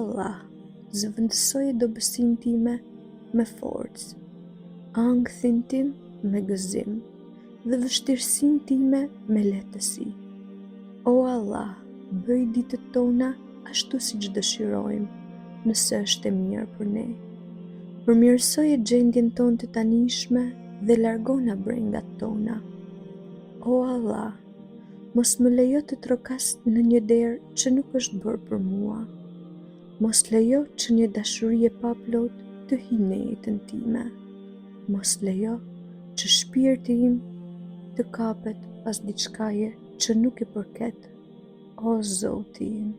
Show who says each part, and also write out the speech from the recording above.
Speaker 1: Allah, zëvendësoje dobësinë time me forcë, ankthin tim me gëzim dhe vështirësinë time me lehtësi. O Allah, bëj ditët tona ashtu siç dëshirojmë, nëse është e mirë për ne. Përmirësoje gjendjen tonë të tanishme dhe largona brengat tona. O Allah, mos më lejo të trokas në një derë që nuk është bërë për mua. Mos lejo që një dashuri e paplot të hyjë në jetën time. Mos lejo që shpirti im të kapet pas diçkaje që nuk i përket. O Zoti im.